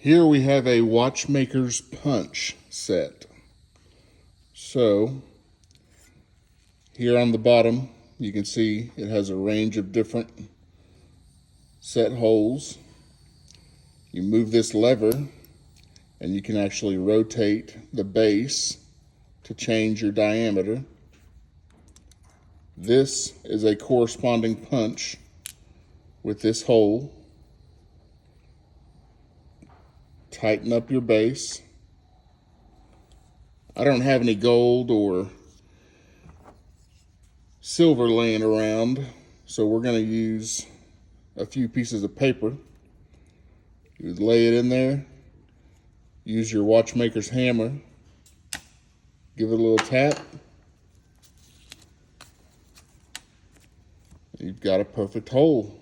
Here we have a Watchmakers punch set. So here on the bottom, you can see it has a range of different set holes. You move this lever and you can actually rotate the base to change your diameter. This is a corresponding punch with this hole. Tighten up your base. I don't have any gold or silver laying around, so we're going to use a few pieces of paper. You lay it in there, use your Watchmaker's hammer, give it a little tap. You've got a perfect hole.